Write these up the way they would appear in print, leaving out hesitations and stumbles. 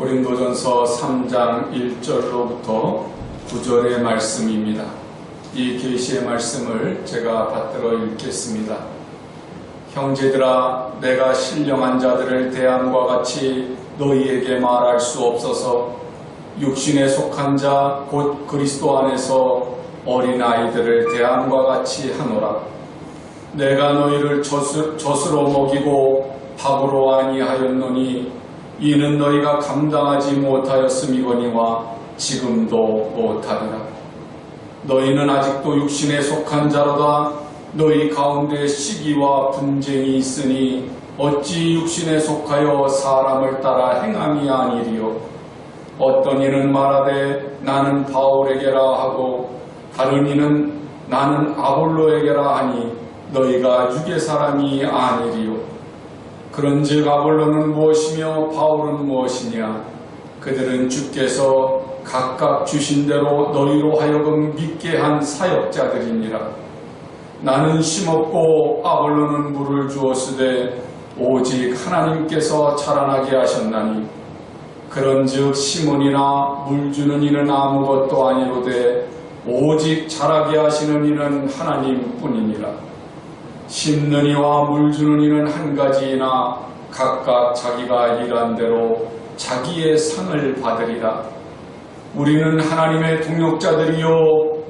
고린도전서 3장 1절로부터 9절의 말씀입니다. 이 계시의 말씀을 제가 받들어 읽겠습니다. 형제들아, 내가 신령한 자들을 대함과 같이 너희에게 말할 수 없어서 육신에 속한 자 곧 그리스도 안에서 어린아이들을 대함과 같이 하노라. 내가 너희를 젖으로 먹이고 밥으로 아니하였노니 이는 너희가 감당하지 못하였음이거니와 지금도 못하리라. 너희는 아직도 육신에 속한 자로다. 너희 가운데 시기와 분쟁이 있으니 어찌 육신에 속하여 사람을 따라 행함이 아니리요. 어떤 이는 말하되 나는 바울에게라 하고 다른 이는 나는 아볼로에게라 하니 너희가 육의 사람이 아니리요. 그런즉 아볼로는 무엇이며 바울은 무엇이냐? 그들은 주께서 각각 주신 대로 너희로 하여금 믿게 한 사역자들이니라. 나는 심었고 아볼로는 물을 주었으되 오직 하나님께서 자라나게 하셨나니 그런즉 심은이나 물 주는 이는 아무것도 아니로되 오직 자라게 하시는 이는 하나님뿐이니라. 심는 이와 물 주는 이는 한 가지이나 각각 자기가 일한 대로 자기의 상을 받으리라. 우리는 하나님의 동역자들이요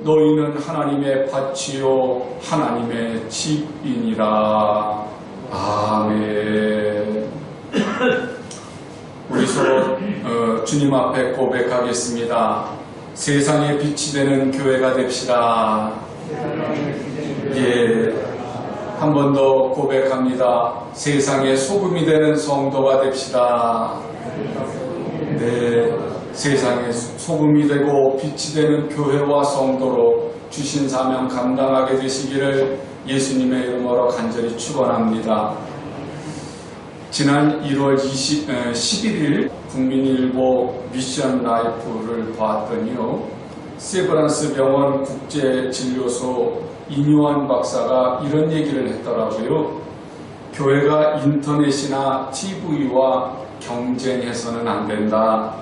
너희는 하나님의 밭이요 하나님의 집이니라. 아멘. 우리 서로 주님 앞에 고백하겠습니다. 세상의 빛이 되는 교회가 됩시다. 예. 한 번 더 고백합니다. 세상의 소금이 되는 성도가 됩시다. 네, 세상의 소금이 되고 빛이 되는 교회와 성도로 주신 사명 감당하게 되시기를 예수님의 이름으로 간절히 축원합니다. 지난 1월 11일 국민일보 미션 라이프를 봤더니요, 세브란스 병원 국제진료소 이묘한 박사가 이런 얘기를 했더라고요. 교회가 인터넷이나 TV와 경쟁해서는 안 된다.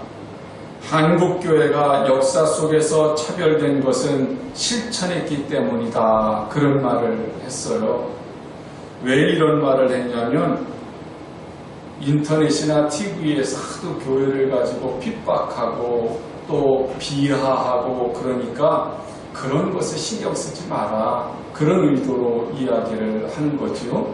한국 교회가 역사 속에서 차별된 것은 실천했기 때문이다. 그런 말을 했어요. 왜 이런 말을 했냐면 인터넷이나 TV에서 하도 교회를 가지고 핍박하고 또 비하하고 그러니까 그런 것을 신경 쓰지 마라. 그런 의도로 이야기를 하는 거지요.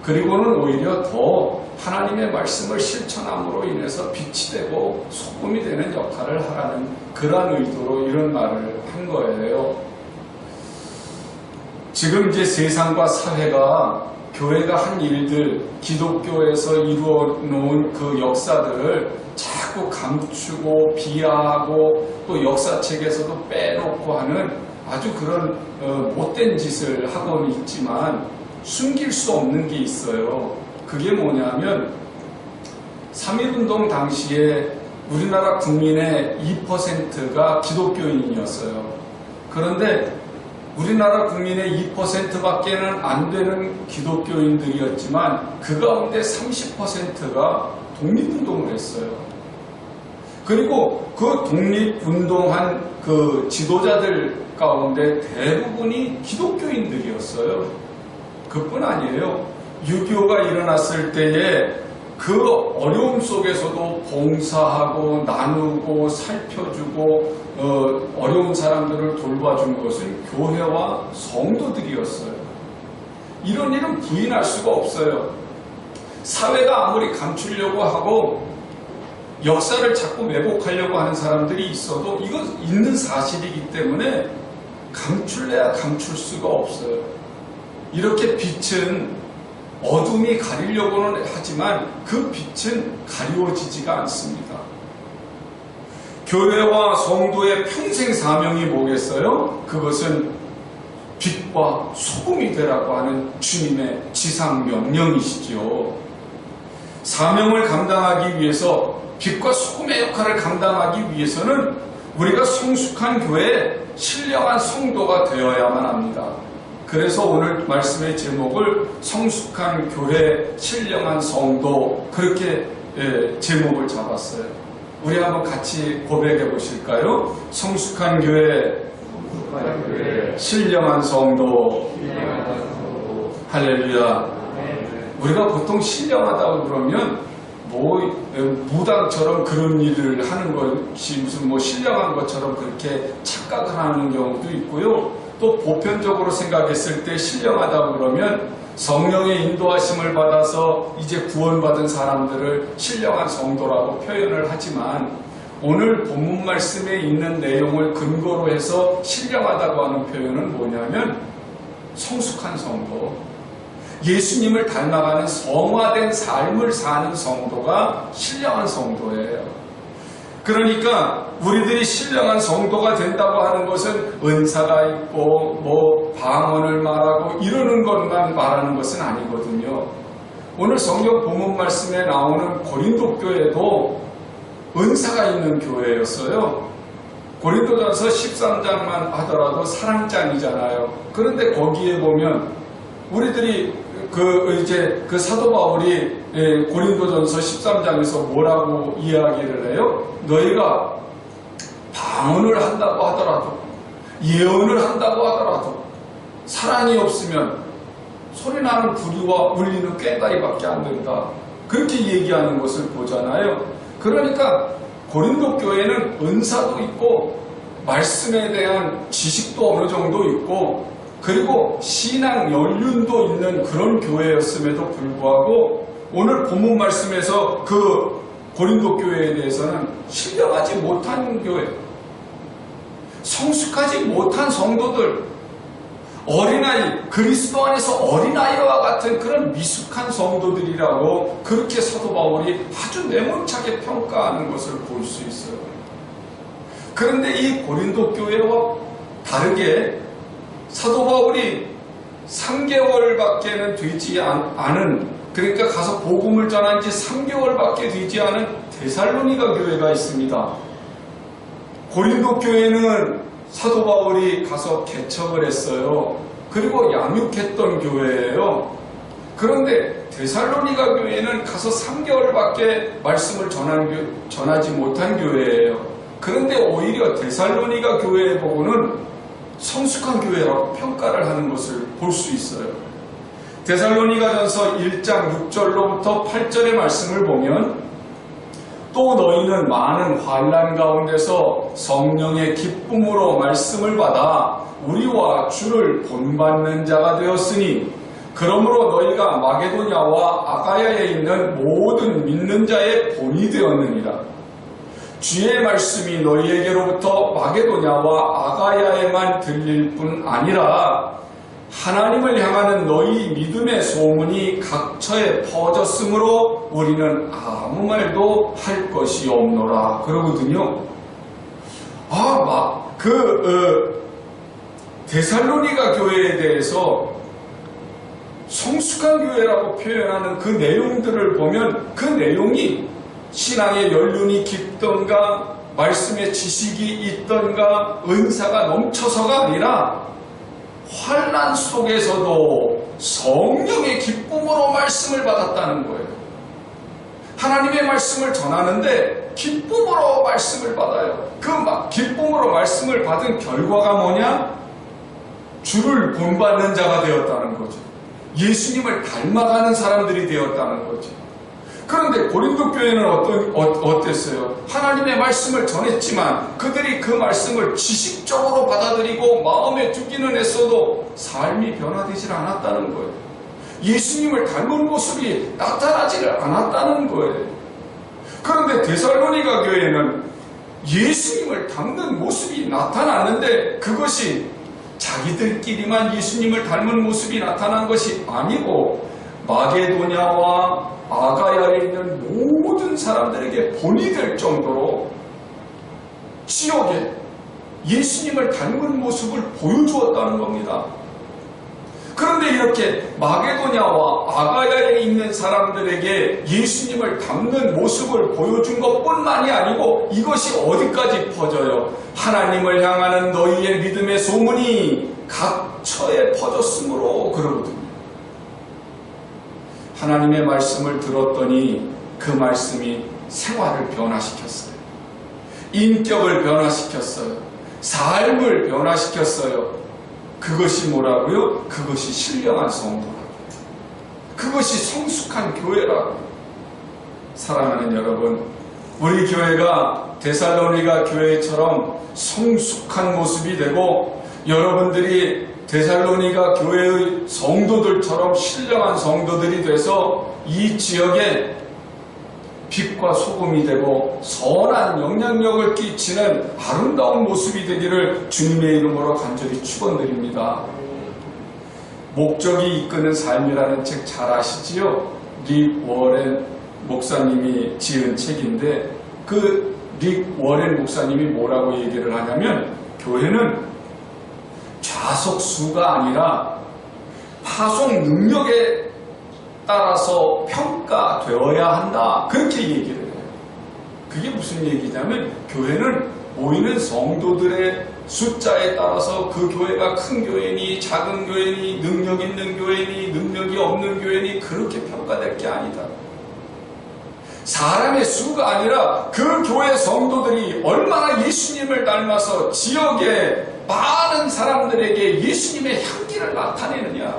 그리고는 오히려 더 하나님의 말씀을 실천함으로 인해서 빛이 되고 소금이 되는 역할을 하라는 그러한 의도로 이런 말을 한 거예요. 지금 이제 세상과 사회가 교회가 한 일들, 기독교에서 이루어 놓은 그 역사들을 자꾸 감추고 비하하고 또 역사책에서도 빼놓고 하는 아주 그런 못된 짓을 하고는 있지만 숨길 수 없는 게 있어요. 그게 뭐냐면 3.1운동 당시에 우리나라 국민의 2%가 기독교인이었어요. 그런데 우리나라 국민의 2%밖에는 안 되는 기독교인들이었지만 그 가운데 30%가 독립운동을 했어요. 그리고 그 독립운동한 그 지도자들 가운데 대부분이 기독교인들이었어요. 그뿐 아니에요. 6.25가 일어났을 때에 그 어려움 속에서도 봉사하고 나누고 살펴주고 어려운 사람들을 돌봐준 것은 교회와 성도들이었어요. 이런 일은 부인할 수가 없어요. 사회가 아무리 감추려고 하고 역사를 자꾸 왜곡하려고 하는 사람들이 있어도 이건 있는 사실이기 때문에 감출래야 감출 수가 없어요. 이렇게 빛은 어둠이 가리려고는 하지만 그 빛은 가리워지지가 않습니다. 교회와 성도의 평생 사명이 뭐겠어요? 그것은 빛과 소금이 되라고 하는 주님의 지상 명령이시죠. 사명을 감당하기 위해서 빛과 소금의 역할을 감당하기 위해서는 우리가 성숙한 교회, 신령한 성도가 되어야만 합니다. 그래서 오늘 말씀의 제목을 성숙한 교회, 신령한 성도 그렇게 제목을 잡았어요. 우리 한번 같이 고백해 보실까요? 성숙한 교회, 신령한 성도, 할렐루야. 우리가 보통 신령하다고 그러면 무당처럼 그런 일을 하는 것이 무슨 신령한 것처럼 그렇게 착각을 하는 경우도 있고요. 또 보편적으로 생각했을 때 신령하다고 그러면 성령의 인도하심을 받아서 이제 구원받은 사람들을 신령한 성도라고 표현을 하지만 오늘 본문 말씀에 있는 내용을 근거로 해서 신령하다고 하는 표현은 뭐냐면 성숙한 성도, 예수님을 닮아가는 성화된 삶을 사는 성도가 신령한 성도예요. 그러니까 우리들이 신령한 성도가 된다고 하는 것은 은사가 있고 방언을 말하고 이러는 것만 말하는 것은 아니거든요. 오늘 성경 본문 말씀에 나오는 고린도 교회도 은사가 있는 교회였어요. 고린도전서 13장만 하더라도 사랑장이잖아요. 그런데 거기에 보면 우리들이 그 사도 바울이 고린도전서 13장에서 뭐라고 이야기를 해요? 너희가 방언을 한다고 하더라도, 예언을 한다고 하더라도 사랑이 없으면 소리나는 부리와 울리는 꽹과리밖에 안 된다. 그렇게 얘기하는 것을 보잖아요. 그러니까 고린도 교회는 은사도 있고 말씀에 대한 지식도 어느 정도 있고 그리고 신앙 연륜도 있는 그런 교회였음에도 불구하고 오늘 본문 말씀에서 그 고린도 교회에 대해서는 신령하지 못한 교회, 성숙하지 못한 성도들, 어린아이, 그리스도 안에서 어린아이와 같은 그런 미숙한 성도들이라고 그렇게 사도 바울이 아주 매몰차게 평가하는 것을 볼 수 있어요. 그런데 이 고린도 교회와 다르게 사도 바울이 3개월밖에는 되지 않은, 그러니까 가서 복음을 전한 지 3개월밖에 되지 않은 데살로니가 교회가 있습니다. 고린도 교회는 사도 바울이 가서 개척을 했어요. 그리고 양육했던 교회예요. 그런데 데살로니가 교회는 가서 3개월밖에 말씀을 전하지 못한 교회예요. 그런데 오히려 데살로니가 교회에 보고는 성숙한 교회라고 평가를 하는 것을 볼 수 있어요. 데살로니가전서 1장 6절로부터 8절의 말씀을 보면 또 너희는 많은 환난 가운데서 성령의 기쁨으로 말씀을 받아 우리와 주를 본받는 자가 되었으니 그러므로 너희가 마게도냐와 아가야에 있는 모든 믿는 자의 본이 되었느니라. 주의 말씀이 너희에게로부터 마게도냐와 아가야에만 들릴 뿐 아니라 하나님을 향하는 너희 믿음의 소문이 각처에 퍼졌으므로 우리는 아무 말도 할 것이 없노라 그러거든요. 데살로니가 교회에 대해서 성숙한 교회라고 표현하는 그 내용들을 보면 그 내용이 신앙의 연륜이 깊던가 말씀의 지식이 있던가 은사가 넘쳐서가 아니라 환난 속에서도 성령의 기쁨으로 말씀을 받았다는 거예요. 하나님의 말씀을 전하는데 기쁨으로 말씀을 받아요. 그 기쁨으로 말씀을 받은 결과가 뭐냐? 주를 본받는 자가 되었다는 거죠. 예수님을 닮아가는 사람들이 되었다는 거죠. 그런데 고린도 교회는 어땠어요? 하나님의 말씀을 전했지만 그들이 그 말씀을 지식적으로 받아들이고 마음에 두기는 했어도 삶이 변화되질 않았다는 거예요. 예수님을 닮은 모습이 나타나지를 않았다는 거예요. 그런데 데살로니가 교회는 예수님을 닮는 모습이 나타났는데 그것이 자기들끼리만 예수님을 닮은 모습이 나타난 것이 아니고 마게도냐와 아가야에 있는 모든 사람들에게 본이 될 정도로 지역에 예수님을 닮은 모습을 보여주었다는 겁니다. 그런데 이렇게 마게도냐와 아가야에 있는 사람들에게 예수님을 닮는 모습을 보여준 것뿐만이 아니고 이것이 어디까지 퍼져요? 하나님을 향하는 너희의 믿음의 소문이 각처에 퍼졌으므로 그러거든요. 하나님의 말씀을 들었더니 그 말씀이 생활을 변화시켰어요. 인격을 변화시켰어요. 삶을 변화시켰어요. 그것이 뭐라고요? 그것이 신령한 성도라고요. 그것이 성숙한 교회라고요. 사랑하는 여러분, 우리 교회가 데살로니가 교회처럼 성숙한 모습이 되고 여러분들이 데살로니가 교회의 성도들처럼 신령한 성도들이 돼서 이 지역에 빛과 소금이 되고 선한 영향력을 끼치는 아름다운 모습이 되기를 주님의 이름으로 간절히 축원드립니다. 목적이 이끄는 삶이라는 책 잘 아시지요? 릭 워렌 목사님이 지은 책인데 그 릭 워렌 목사님이 뭐라고 얘기를 하냐면 교회는 좌석수가 아니라 파송 능력에 따라서 평가되어야 한다. 그렇게 얘기를 해요. 그게 무슨 얘기냐면 교회는 모이는 성도들의 숫자에 따라서 그 교회가 큰 교회니 작은 교회니 능력 있는 교회니 능력이 없는 교회니 그렇게 평가될 게 아니다. 사람의 수가 아니라 그 교회 성도들이 얼마나 예수님을 닮아서 지역에 많은 사람들에게 예수님의 향기를 나타내느냐,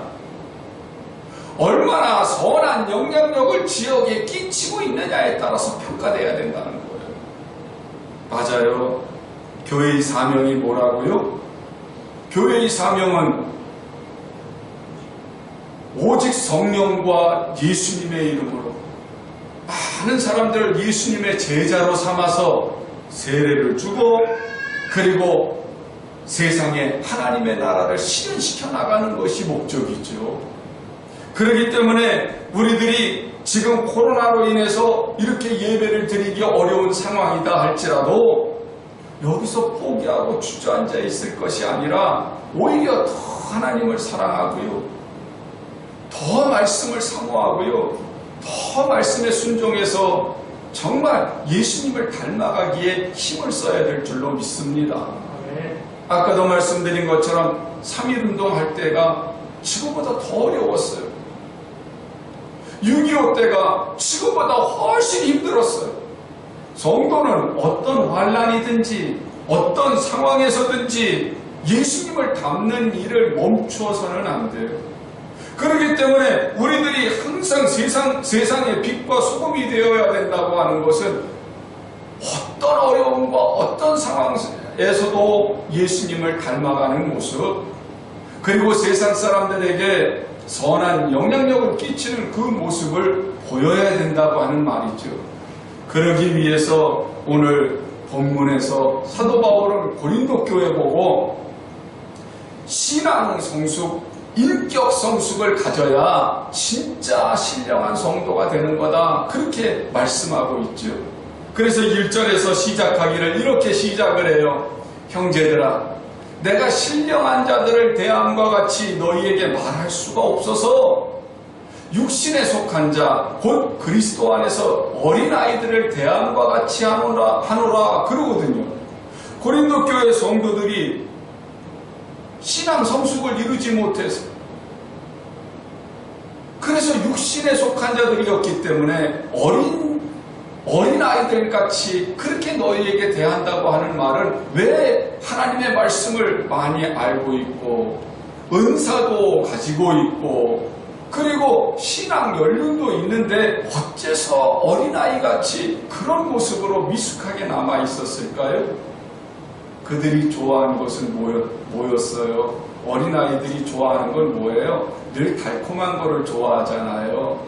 얼마나 선한 영향력을 지역에 끼치고 있느냐에 따라서 평가돼야 된다는 거예요. 맞아요. 교회의 사명이 뭐라고요? 교회의 사명은 오직 성령과 예수님의 이름으로 많은 사람들을 예수님의 제자로 삼아서 세례를 주고 그리고 세상에 하나님의 나라를 실현시켜 나가는 것이 목적이죠. 그렇기 때문에 우리들이 지금 코로나로 인해서 이렇게 예배를 드리기 어려운 상황이다 할지라도 여기서 포기하고 주저앉아 있을 것이 아니라 오히려 더 하나님을 사랑하고요, 더 말씀을 사모하고요, 더 말씀에 순종해서 정말 예수님을 닮아가기에 힘을 써야 될 줄로 믿습니다. 아까도 말씀드린 것처럼 3.1운동 할 때가 지금보다 더 어려웠어요. 6.25 때가 지금보다 훨씬 힘들었어요. 성도는 어떤 환난이든지 어떤 상황에서든지 예수님을 닮는 일을 멈추어서는 안 돼요. 그렇기 때문에 우리들이 항상 세상의 빛과 소금이 되어야 된다고 하는 것은 어떤 어려움과 어떤 상황에서도 예수님을 닮아가는 모습, 그리고 세상 사람들에게 선한 영향력을 끼치는 그 모습을 보여야 된다고 하는 말이죠. 그러기 위해서 오늘 본문에서 사도 바울은 고린도 교회 보고 신앙 성숙, 인격 성숙을 가져야 진짜 신령한 성도가 되는 거다, 그렇게 말씀하고 있죠. 그래서 1절에서 시작하기를 이렇게 시작을 해요. 형제들아, 내가 신령한 자들을 대함과 같이 너희에게 말할 수가 없어서 육신에 속한 자, 곧 그리스도 안에서 어린아이들을 대함과 같이 하노라 그러거든요. 고린도 교회 성도들이 신앙 성숙을 이루지 못해서, 그래서 육신에 속한 자들이었기 때문에 어린아이들 같이 그렇게 너희에게 대한다고 하는 말은 왜 하나님의 말씀을 많이 알고 있고 은사도 가지고 있고 그리고 신앙 연륜도 있는데 어째서 어린아이같이 그런 모습으로 미숙하게 남아 있었을까요? 그들이 좋아하는 것은 뭐였어요? 어린아이들이 좋아하는 건 뭐예요? 늘 달콤한 거를 좋아하잖아요.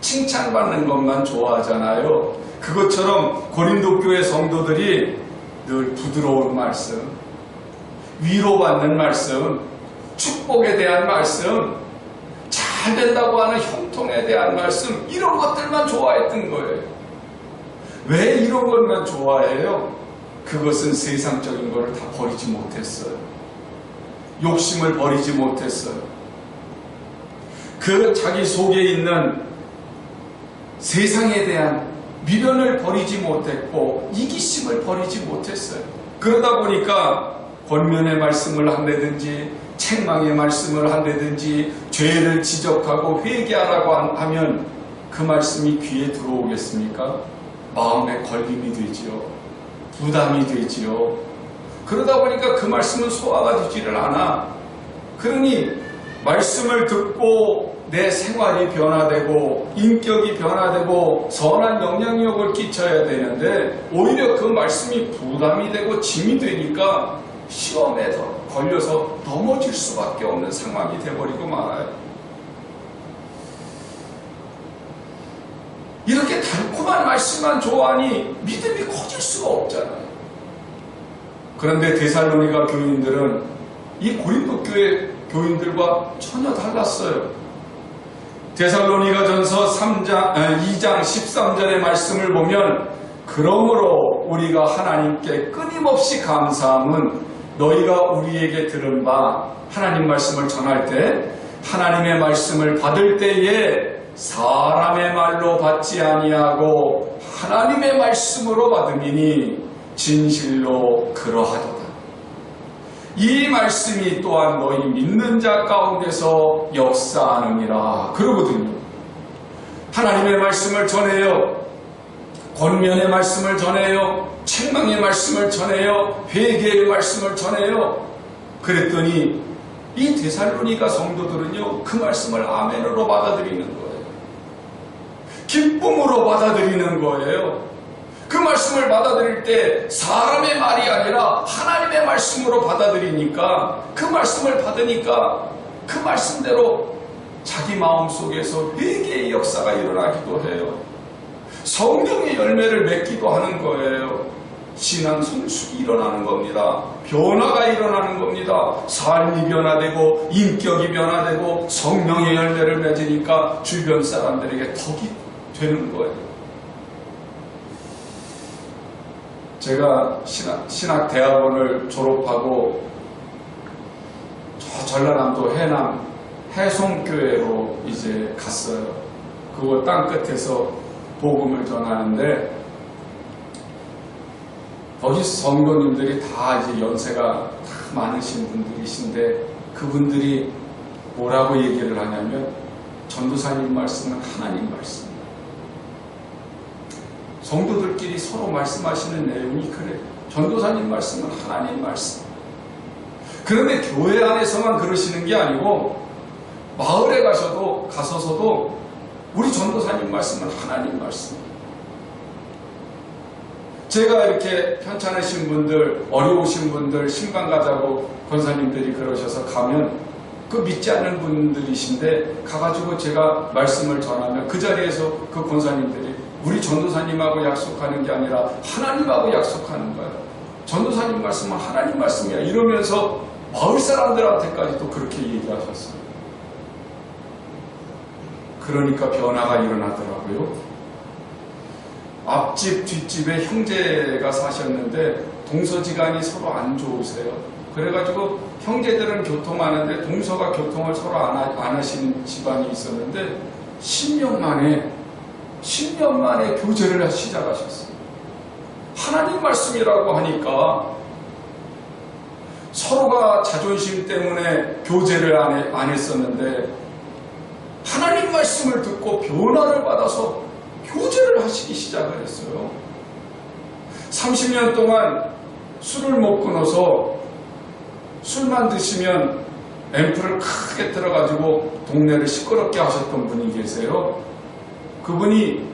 칭찬받는 것만 좋아하잖아요. 그것처럼 고린도 교회 성도들이 늘 부드러운 말씀, 위로받는 말씀, 축복에 대한 말씀, 잘 된다고 하는 형통에 대한 말씀, 이런 것들만 좋아했던 거예요. 왜 이런 것만 좋아해요? 그것은 세상적인 것을 다 버리지 못했어요. 욕심을 버리지 못했어요. 그 자기 속에 있는 세상에 대한 미련을 버리지 못했고 이기심을 버리지 못했어요. 그러다 보니까 권면의 말씀을 한다든지 책망의 말씀을 한다든지 죄를 지적하고 회개하라고 하면 그 말씀이 귀에 들어오겠습니까? 마음에 걸림이 되지요. 부담이 되지요. 그러다 보니까 그 말씀은 소화가 되지를 않아. 그러니 말씀을 듣고 내 생활이 변화되고 인격이 변화되고 선한 영향력을 끼쳐야 되는데 오히려 그 말씀이 부담이 되고 짐이 되니까 시험에 걸려서 넘어질 수밖에 없는 상황이 되어버리고 말아요. 이렇게 달콤한 말씀만 좋아하니 믿음이 커질 수가 없잖아요. 그런데 데살로니가 교인들은 이 고린도 교회 교인들과 전혀 달랐어요. 데살로니가 전서 2장 13절의 말씀을 보면 그러므로 우리가 하나님께 끊임없이 감사함은 너희가 우리에게 들은 바 하나님 말씀을 전할 때 하나님의 말씀을 받을 때에 사람의 말로 받지 아니하고 하나님의 말씀으로 받음이니 진실로 그러하도다. 이 말씀이 또한 너희 믿는 자 가운데서 역사하느니라 그러거든요. 하나님의 말씀을 전해요. 권면의 말씀을 전해요. 책망의 말씀을 전해요. 회개의 말씀을 전해요. 그랬더니 이 데살로니가 성도들은요, 그 말씀을 아멘으로 받아들이는 거예요. 기쁨으로 받아들이는 거예요. 그 말씀을 받아들일 때 사람의 말이 아니라 하나님의 말씀으로 받아들이니까 그 말씀을 받으니까 그 말씀대로 자기 마음속에서 회개의 역사가 일어나기도 해요. 성령의 열매를 맺기도 하는 거예요. 신앙 성숙이 일어나는 겁니다. 변화가 일어나는 겁니다. 삶이 변화되고 인격이 변화되고 성령의 열매를 맺으니까 주변 사람들에게 덕이 되는 거예요. 제가 신학대학원을 졸업하고 저 전라남도 해남 해송교회로 이제 갔어요. 그거 땅끝에서 복음을 전하는데 거기 성도님들이 다 이제 연세가 다 많으신 분들이신데 그분들이 뭐라고 얘기를 하냐면 전도사님 말씀은 하나님 말씀. 성도들끼리 서로 말씀하시는 내용이 그래요. 전도사님 말씀은 하나님 말씀. 그런데 교회 안에서만 그러시는 게 아니고 마을에 가서서도 우리 전도사님 말씀은 하나님 말씀. 제가 이렇게 편찮으신 분들, 어려우신 분들, 신방 가자고 권사님들이 그러셔서 가면 그 믿지 않는 분들이신데 가가지고 제가 말씀을 전하면 그 자리에서 그 권사님들이 우리 전도사님하고 약속하는 게 아니라 하나님하고 약속하는 거야. 전도사님 말씀은 하나님 말씀이야. 이러면서 마을 사람들한테까지도 그렇게 얘기하셨어요. 그러니까 변화가 일어나더라고요. 앞집, 뒷집에 형제가 사셨는데 동서지간이 서로 안 좋으세요. 그래가지고 형제들은 교통하는데 동서가 교통을 서로 안 하시는 집안이 있었는데 10년 만에 교제를 시작하셨어요. 하나님 말씀이라고 하니까 서로가 자존심 때문에 교제를 안 했었는데 하나님 말씀을 듣고 변화를 받아서 교제를 하시기 시작을 했어요. 30년 동안 술을 못 끊어서 술만 드시면 앰프를 크게 틀어가지고 동네를 시끄럽게 하셨던 분이 계세요. 그분이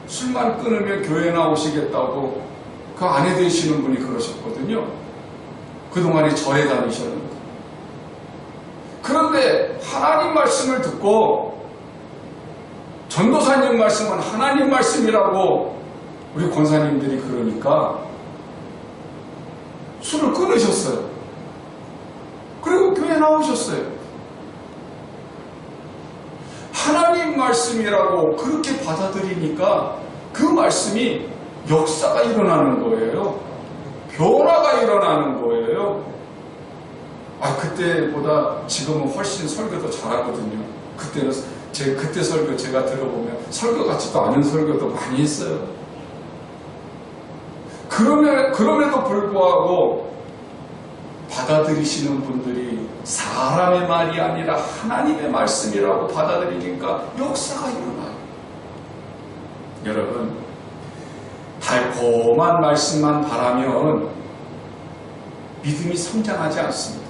술만 끊으면 교회 나오시겠다고 그 아내 되시는 분이 그러셨거든요. 그동안에 절에 다니셨는데. 그런데 하나님 말씀을 듣고 전도사님 말씀은 하나님 말씀이라고 우리 권사님들이 그러니까 술을 끊으셨어요. 그리고 교회 나오셨어요. 하나님 말씀이라고 그렇게 받아들이니까 그 말씀이 역사가 일어나는 거예요. 변화가 일어나는 거예요. 그때보다 지금은 훨씬 설교도 잘하거든요. 그때 설교 제가 들어보면 설교 같지도 않은 설교도 많이 했어요. 그럼에도 불구하고 받아들이시는 분들이 사람의 말이 아니라 하나님의 말씀이라고 받아들이니까 역사가 일어나요. 여러분, 달콤한 말씀만 바라면 믿음이 성장하지 않습니다.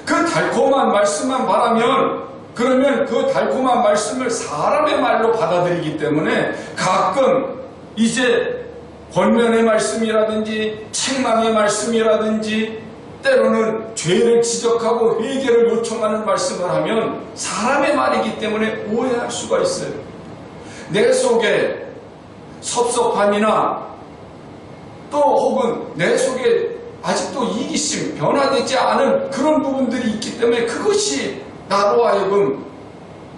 그 달콤한 말씀만 바라면 그러면 그 달콤한 말씀을 사람의 말로 받아들이기 때문에 가끔 이제 권면의 말씀이라든지 책망의 말씀이라든지 때로는 죄를 지적하고 회개를 요청하는 말씀을 하면 사람의 말이기 때문에 오해할 수가 있어요. 내 속에 섭섭함이나 또 혹은 내 속에 아직도 이기심, 변화되지 않은 그런 부분들이 있기 때문에 그것이 나로 하여금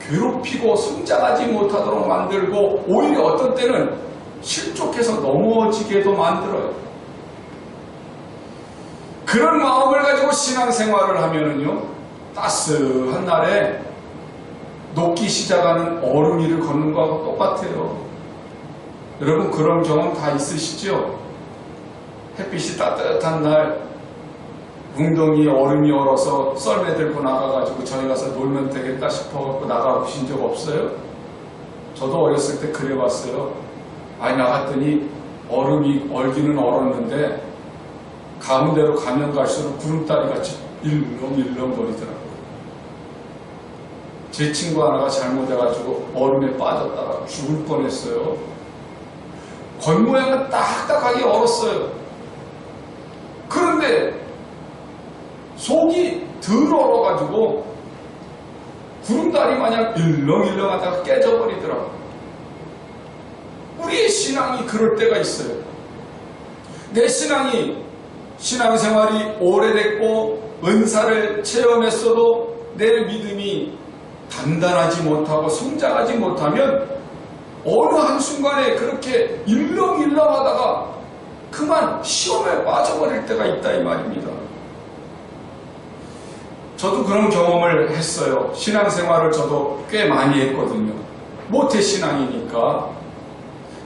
괴롭히고 성장하지 못하도록 만들고 오히려 어떤 때는 실족해서 넘어지게도 만들어요. 그런 마음을 가지고 신앙생활을 하면은요, 따스한 날에 녹기 시작하는 얼음 위를 걷는 거하고 똑같아요. 여러분 그런 경험 다 있으시죠? 햇빛이 따뜻한 날 웅덩이에 얼음이 얼어서 썰매 들고 나가가지고 저희 가서 놀면 되겠다 싶어갖고 나가보신 적 없어요? 저도 어렸을 때 그래봤어요. 아니 나갔더니 얼음이 얼기는 얼었는데 가운데로 가면 갈수록 구름다리 같이 일렁일렁거리더라고요. 제 친구 하나가 잘못해가지고 얼음에 빠졌다가 죽을 뻔했어요. 겉모양은 딱딱하게 얼었어요. 그런데 속이 덜 얼어가지고 구름다리 마냥 일렁일렁하다가 깨져버리더라고요. 우리의 신앙이 그럴 때가 있어요. 내 신앙생활이 오래됐고 은사를 체험했어도 내 믿음이 단단하지 못하고 성장하지 못하면 어느 한순간에 그렇게 일렁일렁하다가 그만 시험에 빠져버릴 때가 있다 이 말입니다. 저도 그런 경험을 했어요. 신앙생활을 저도 꽤 많이 했거든요. 모태신앙이니까.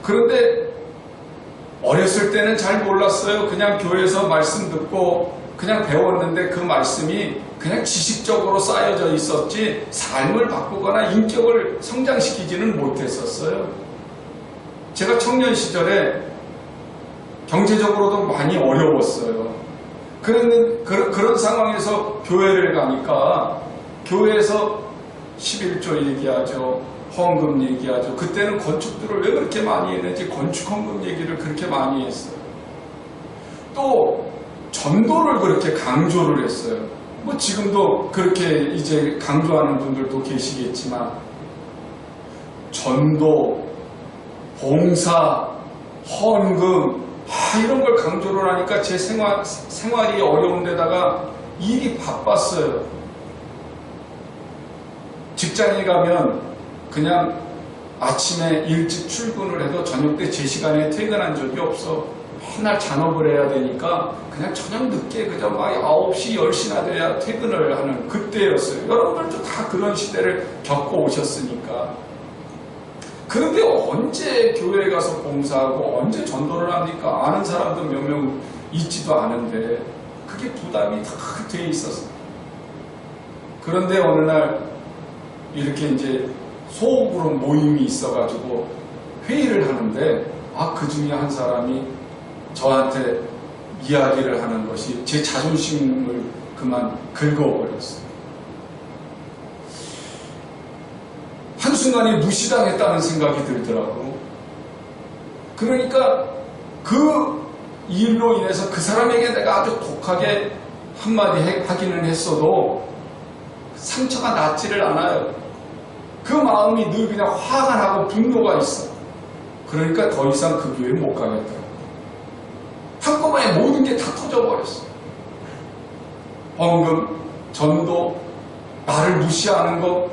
그런데 어렸을 때는 잘 몰랐어요. 그냥 교회에서 말씀 듣고 그냥 배웠는데 그 말씀이 그냥 지식적으로 쌓여져 있었지 삶을 바꾸거나 인격을 성장시키지는 못했었어요. 제가 청년 시절에 경제적으로도 많이 어려웠어요. 그런 상황에서 교회를 가니까 교회에서 11조 얘기하죠. 헌금 얘기하죠. 그때는 건축들을 왜 그렇게 많이 했는지 건축 헌금 얘기를 그렇게 많이 했어요. 또 전도를 그렇게 강조를 했어요. 뭐 지금도 그렇게 이제 강조하는 분들도 계시겠지만 전도, 봉사, 헌금 이런 걸 강조를 하니까 제 생활이 어려운 데다가 일이 바빴어요. 직장에 가면 그냥 아침에 일찍 출근을 해도 저녁 때 제 시간에 퇴근한 적이 없어. 맨날 잔업을 해야 되니까 그냥 저녁 늦게 그저 막 9시, 10시나 돼야 퇴근을 하는 그때였어요. 여러분들도 다 그런 시대를 겪고 오셨으니까. 그런데 언제 교회에 가서 봉사하고 언제 전도를 합니까? 아는 사람도 몇 명 있지도 않은데 그게 부담이 다 돼 있었어요. 그런데 어느 날 이렇게 이제 소그룹 모임이 있어가지고 회의를 하는데 그 중에 한 사람이 저한테 이야기를 하는 것이 제 자존심을 그만 긁어버렸어요. 한순간에 무시당했다는 생각이 들더라고. 그러니까 그 일로 인해서 그 사람에게 내가 아주 독하게 한마디 하기는 했어도 상처가 낫지를 않아요. 그 마음이 늘 그냥 화가 나고 분노가 있어. 그러니까 더 이상 그 교회에 못 가겠더라고. 한꺼번에 모든 게 다 터져버렸어. 헌금, 전도, 나를 무시하는 것.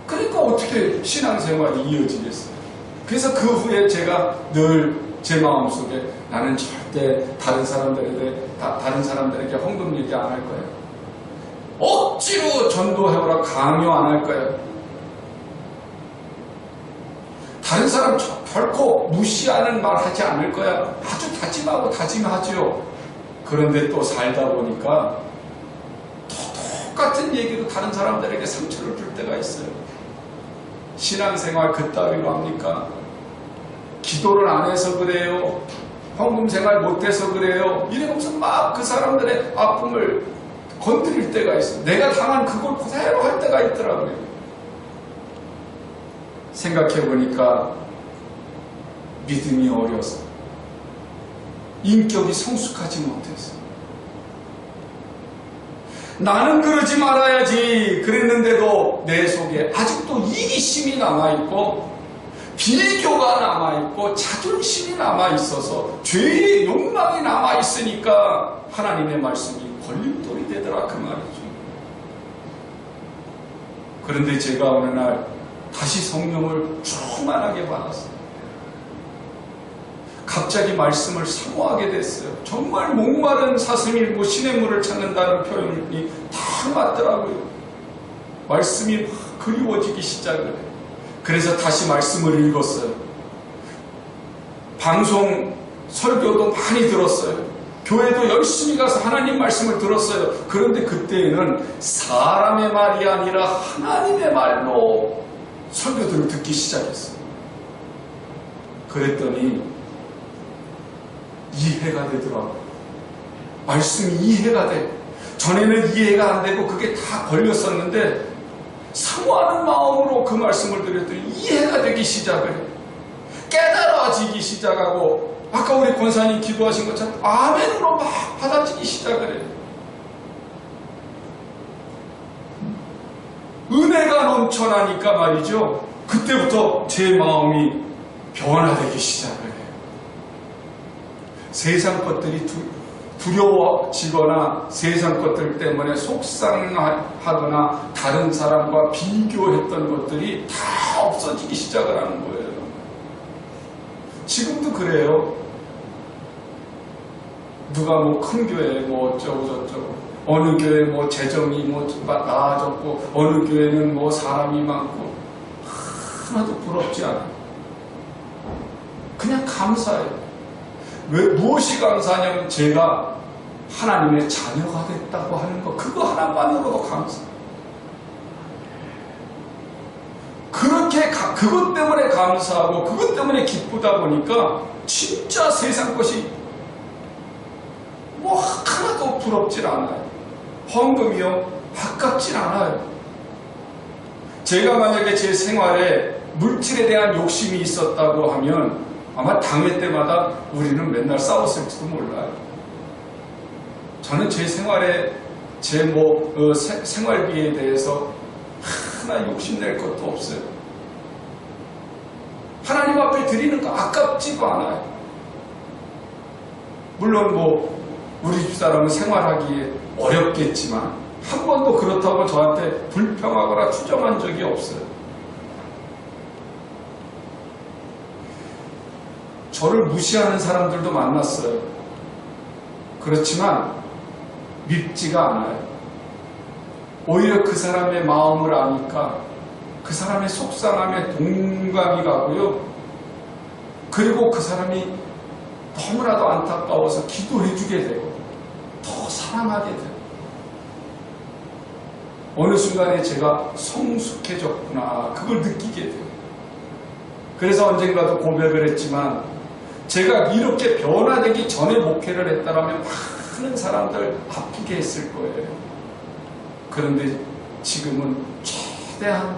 그러니까 어떻게 신앙생활이 이어지겠어요. 그래서 그 후에 제가 늘 제 마음속에 나는 절대 다른 사람들에게 헌금 얘기 안 할 거야. 억지로 전도해오라 강요 안 할 거야. 다른 사람 결코 무시하는 말 하지 않을 거야. 아주 다짐하고 다짐하지요. 그런데 또 살다 보니까 똑같은 얘기로 다른 사람들에게 상처를 줄 때가 있어요. 신앙생활 그따위로 합니까? 기도를 안 해서 그래요? 헌금생활 못해서 그래요? 이러면서 막 그 사람들의 아픔을 건드릴 때가 있어요. 내가 당한 그걸 그대로 할 때가 있더라고요. 생각해보니까 믿음이 어려서 인격이 성숙하지 못해서 나는 그러지 말아야지 그랬는데도 내 속에 아직도 이기심이 남아있고 비교가 남아있고 자존심이 남아있어서 죄의 욕망이 남아있으니까 하나님의 말씀이 걸림돌이 되더라 그 말이죠. 그런데 제가 어느 날 다시 성령을 충만하게 받았어요. 갑자기 말씀을 사모하게 됐어요. 정말 목마른 사슴이 시냇물을 찾는다는 표현이 다 맞더라고요. 말씀이 막 그리워지기 시작을 해요. 그래서 다시 말씀을 읽었어요. 방송 설교도 많이 들었어요. 교회도 열심히 가서 하나님 말씀을 들었어요. 그런데 그때에는 사람의 말이 아니라 하나님의 말로 설교들을 듣기 시작했어요. 그랬더니 이해가 되더라고요. 말씀이 이해가 돼. 전에는 이해가 안 되고 그게 다 걸렸었는데 사모하는 마음으로 그 말씀을 드렸더니 이해가 되기 시작을 해요. 깨달아지기 시작하고 아까 우리 권사님 기도하신 것처럼 아멘으로 막 받아지기 시작을 해요. 은혜가 넘쳐나니까 말이죠. 그때부터 제 마음이 변화되기 시작을 해요. 세상 것들이 두려워지거나 세상 것들 때문에 속상하거나 다른 사람과 비교했던 것들이 다 없어지기 시작을 하는 거예요. 지금도 그래요. 누가 뭐 큰 교회 뭐 어쩌고 저쩌고 어느 교회 뭐 재정이 뭐 나아졌고 어느 교회는 뭐 사람이 많고 하나도 부럽지 않아요. 그냥 감사해요. 왜 무엇이 감사하냐면 제가 하나님의 자녀가 됐다고 하는 거 그거 하나만으로도 감사해요. 그렇게 그것 때문에 감사하고 그것 때문에 기쁘다 보니까 진짜 세상 것이 뭐 하나도 부럽질 않아요. 헌금이요 아깝질 않아요. 제가 만약에 제 생활에 물질에 대한 욕심이 있었다고 하면 아마 당회 때마다 우리는 맨날 싸웠을지도 몰라요. 저는 제 생활에 제 생활비에 대해서 하나 욕심낼 것도 없어요. 하나님 앞에 드리는 거 아깝지도 않아요. 물론 우리 집사람은 생활하기에 어렵겠지만 한 번도 그렇다고 저한테 불평하거나 추정한 적이 없어요. 저를 무시하는 사람들도 만났어요. 그렇지만 밉지가 않아요. 오히려 그 사람의 마음을 아니까 그 사람의 속상함에 동감이 가고요. 그리고 그 사람이 너무나도 안타까워서 기도해주게 되고 더 사랑하게 돼요. 어느 순간에 제가 성숙해졌구나 그걸 느끼게 돼요. 그래서 언젠가도 고백을 했지만 제가 이렇게 변화되기 전에 목회를 했다면 많은 사람들 아프게 했을 거예요. 그런데 지금은 최대한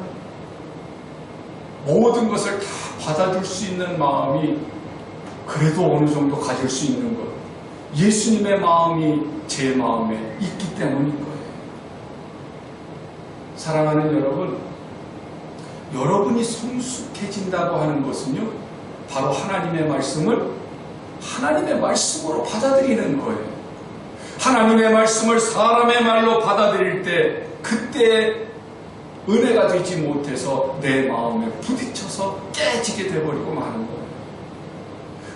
모든 것을 다 받아줄 수 있는 마음이 그래도 어느 정도 가질 수 있는 것. 예수님의 마음이 제 마음에 있기 때문인 거예요. 사랑하는 여러분, 여러분이 성숙해진다고 하는 것은요, 바로 하나님의 말씀을 하나님의 말씀으로 받아들이는 거예요. 하나님의 말씀을 사람의 말로 받아들일 때 그때 은혜가 되지 못해서 내 마음에 부딪혀서 깨지게 돼버리고 마는 거예요.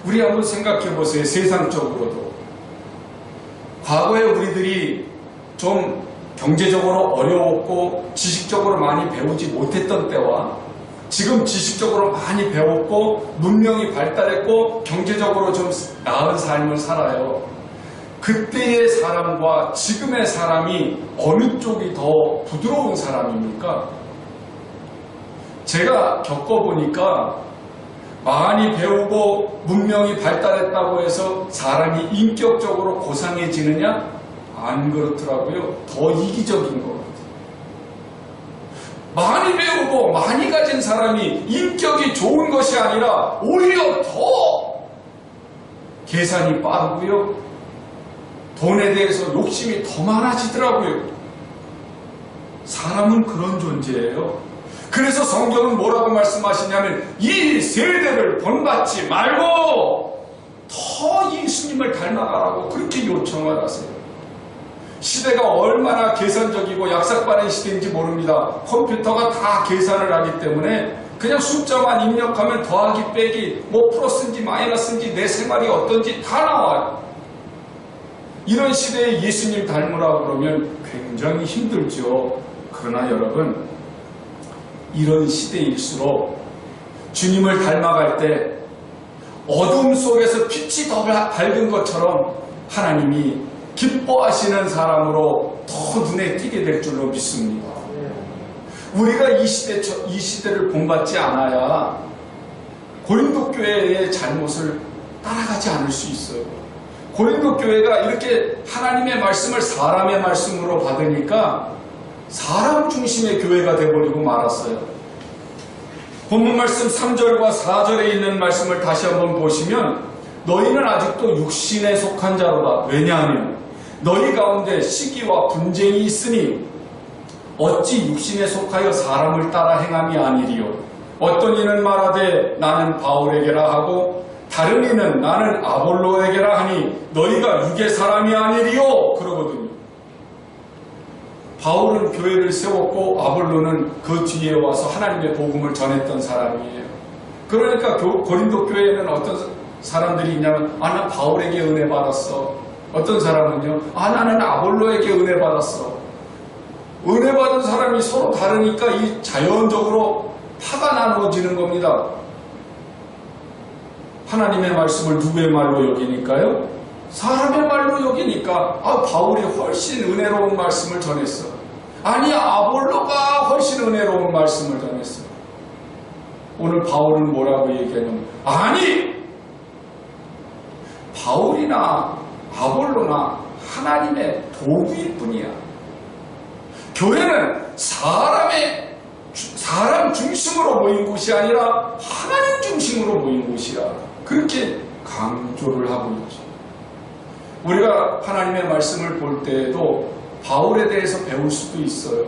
우리 한번 생각해 보세요. 세상적으로도 과거에 우리들이 좀 경제적으로 어려웠고 지식적으로 많이 배우지 못했던 때와 지금 지식적으로 많이 배웠고 문명이 발달했고 경제적으로 좀 나은 삶을 살아요. 그때의 사람과 지금의 사람이 어느 쪽이 더 부드러운 사람입니까? 제가 겪어보니까 많이 배우고 문명이 발달했다고 해서 사람이 인격적으로 고상해지느냐? 안 그렇더라고요. 더 이기적인 것 같아요. 많이 배우고 많이 가진 사람이 인격이 좋은 것이 아니라 오히려 더 계산이 빠르고요. 돈에 대해서 욕심이 더 많아지더라고요. 사람은 그런 존재예요. 그래서 성경은 뭐라고 말씀하시냐면 이 세대를 본받지 말고 더 예수님을 닮아가라고 그렇게 요청을 하세요. 시대가 얼마나 계산적이고 약삭빠른 시대인지 모릅니다. 컴퓨터가 다 계산을 하기 때문에 그냥 숫자만 입력하면 더하기 빼기 뭐 플러스인지 마이너스인지 내 생활이 어떤지 다 나와요. 이런 시대에 예수님 닮으라고 그러면 굉장히 힘들죠. 그러나 여러분, 이런 시대일수록 주님을 닮아갈 때 어둠 속에서 빛이 더 밝은 것처럼 하나님이 기뻐하시는 사람으로 더 눈에 띄게 될 줄로 믿습니다. 우리가 이 시대를 본받지 않아야 고린도 교회의 잘못을 따라가지 않을 수 있어요. 고린도 교회가 이렇게 하나님의 말씀을 사람의 말씀으로 받으니까 사람 중심의 교회가 되어버리고 말았어요. 본문 말씀 3절과 4절에 있는 말씀을 다시 한번 보시면 너희는 아직도 육신에 속한 자로다. 왜냐하면 너희 가운데 시기와 분쟁이 있으니 어찌 육신에 속하여 사람을 따라 행함이 아니리요. 어떤 이는 말하되 나는 바울에게라 하고 다른 이는 나는 아볼로에게라 하니 너희가 육의 사람이 아니리요. 그러거든요. 바울은 교회를 세웠고 아볼로는 그 뒤에 와서 하나님의 복음을 전했던 사람이에요. 그러니까 고린도 교회에는 어떤 사람들이 있냐면 난 바울에게 은혜 받았어. 어떤 사람은요 나는 아볼로에게 은혜 받았어. 은혜 받은 사람이 서로 다르니까 이 자연적으로 파가 나누어지는 겁니다. 하나님의 말씀을 누구의 말로 여기니까요? 사람의 말로 여기니까 바울이 훨씬 은혜로운 말씀을 전했어. 아니 아볼로가 훨씬 은혜로운 말씀을 전했어. 오늘 바울은 뭐라고 얘기하냐면 아니 바울이나 아볼로나 하나님의 도구일 뿐이야. 교회는 사람 중심으로 모인 곳이 아니라 하나님 중심으로 모인 곳이야. 그렇게 강조를 하고 있죠. 우리가 하나님의 말씀을 볼 때에도 바울에 대해서 배울 수도 있어요.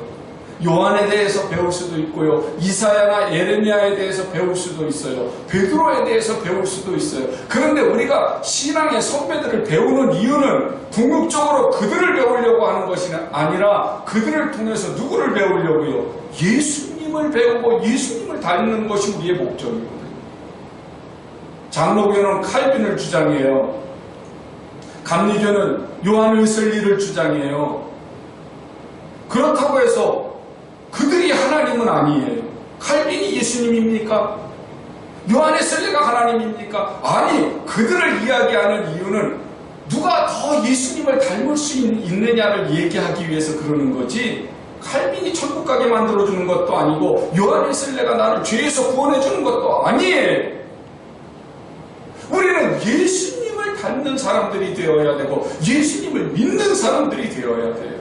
요한에 대해서 배울 수도 있고요. 이사야나 예레미야에 대해서 배울 수도 있어요. 베드로에 대해서 배울 수도 있어요. 그런데 우리가 신앙의 선배들을 배우는 이유는 궁극적으로 그들을 배우려고 하는 것이 아니라 그들을 통해서 누구를 배우려고요? 예수님을 배우고 예수님을 닮는 것이 우리의 목적이거든요. 장로교는 칼빈을 주장해요. 감리교는 요한 웨슬리를 주장해요. 그렇다고 해서 그들이 하나님은 아니에요. 칼빈이 예수님입니까? 요한 웨슬리가 하나님입니까? 아니, 그들을 이야기하는 이유는 누가 더 예수님을 닮을 수 있느냐를 얘기하기 위해서 그러는 거지, 칼빈이 천국 가게 만들어주는 것도 아니고 요한 웨슬리가 나를 죄에서 구원해주는 것도 아니에요. 우리는 예수님을 닮는 사람들이 되어야 되고 예수님을 믿는 사람들이 되어야 돼요.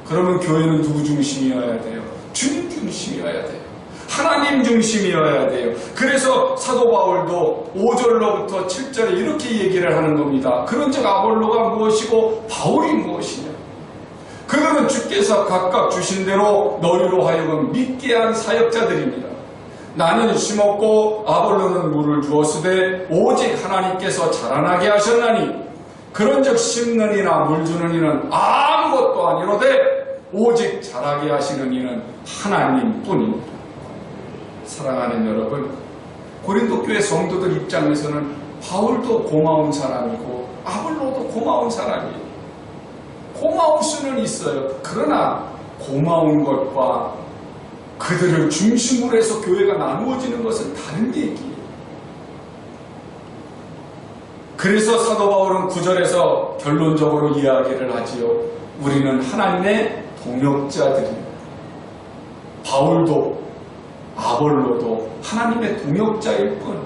그러면 교회는 누구 중심이어야 돼요? 주님 중심이어야 돼요. 하나님 중심이어야 돼요. 그래서 사도 바울도 5절로부터 7절에 이렇게 얘기를 하는 겁니다. 그런즉 아볼로가 무엇이고 바울이 무엇이냐? 그들은 주께서 각각 주신 대로 너희로 하여금 믿게 한 사역자들입니다. 나는 심었고 아볼로는 물을 주었으되 오직 하나님께서 자라나게 하셨나니 그런즉 심는 이나 물 주는 이는 아무것도 아니로되 오직 자라게 하시는 이는 하나님뿐입니다. 사랑하는 여러분, 고린도 교회 성도들 입장에서는 바울도 고마운 사람이고 아볼로도 고마운 사람이에요. 고마울 수는 있어요. 그러나 고마운 것과 그들을 중심으로 해서 교회가 나누어지는 것은 다른 얘기예요. 그래서 사도 바울은 9절에서 결론적으로 이야기를 하지요. 우리는 하나님의 동역자들입니다. 바울도 아볼로도 하나님의 동역자일 뿐,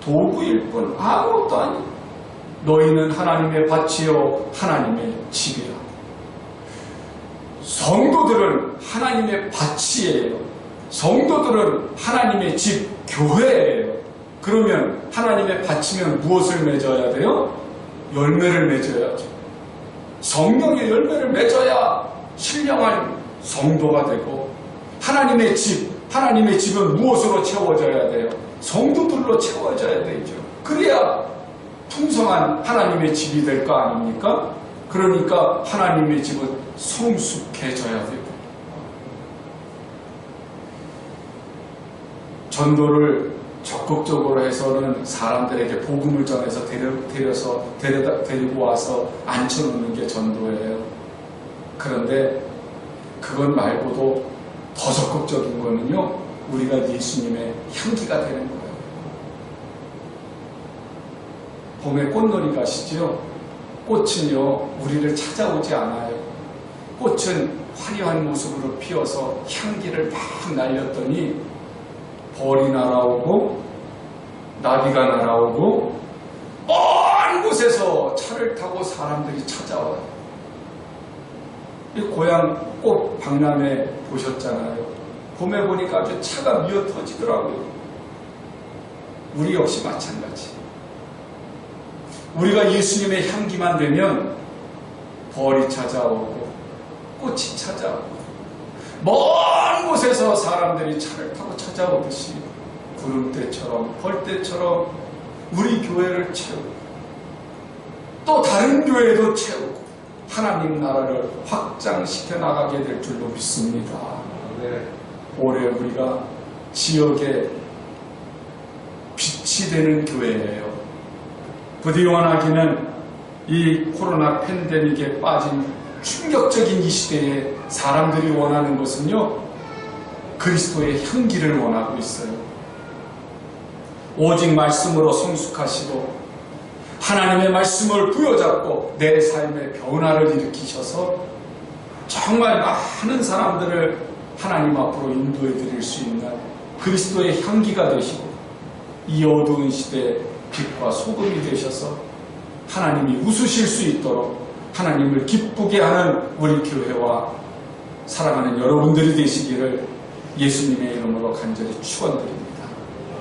도구일 뿐 아무것도 아니에요. 너희는 하나님의 밭이요 하나님의 집이라. 성도들은 하나님의 밭이에요. 성도들은 하나님의 집, 교회예요. 그러면 하나님의 밭이면 무엇을 맺어야 돼요? 열매를 맺어야죠. 성령의 열매를 맺어야 신령한 성도가 되고, 하나님의 집, 하나님의 집은 무엇으로 채워져야 돼요? 성도들로 채워져야 되죠. 그래야 풍성한 하나님의 집이 될 거 아닙니까? 그러니까 하나님의 집은 성숙해져야 되고, 전도를 적극적으로 해서는 사람들에게 복음을 전해서 데리고 와서 앉혀놓는 게 전도예요. 그런데 그것 말고도 더 적극적인 거는요, 우리가 예수님의 향기가 되는 거예요. 봄에 꽃놀이 가시죠? 꽃은요, 우리를 찾아오지 않아요. 꽃은 화려한 모습으로 피어서 향기를 막 날렸더니 벌이 날아오고 나비가 날아오고 먼 곳에서 차를 타고 사람들이 찾아와요. 이 고향 꽃 박람회 보셨잖아요. 봄에 보니까 아주 차가 미어 터지더라고요. 우리 역시 마찬가지. 우리가 예수님의 향기만 되면 벌이 찾아오고 꽃이 찾아오고 먼 곳에서 사람들이 차를 타고 찾아오듯이 구름대처럼 벌떼처럼 우리 교회를 채우고 또 다른 교회도 채우고 하나님 나라를 확장시켜 나가게 될 줄로 믿습니다. 올해 우리가 지역에 빛이 되는 교회예요. 부디 원하기는 이 코로나 팬데믹에 빠진 충격적인 이 시대에 사람들이 원하는 것은요, 그리스도의 향기를 원하고 있어요. 오직 말씀으로 성숙하시고 하나님의 말씀을 부여잡고 내 삶의 변화를 일으키셔서 정말 많은 사람들을 하나님 앞으로 인도해 드릴 수 있는 그리스도의 향기가 되시고, 이 어두운 시대에 빛과 소금이 되셔서 하나님이 웃으실 수 있도록 하나님을 기쁘게 하는 우리 교회와 사랑하는 여러분들이 되시기를 예수님의 이름으로 간절히 축원드립니다.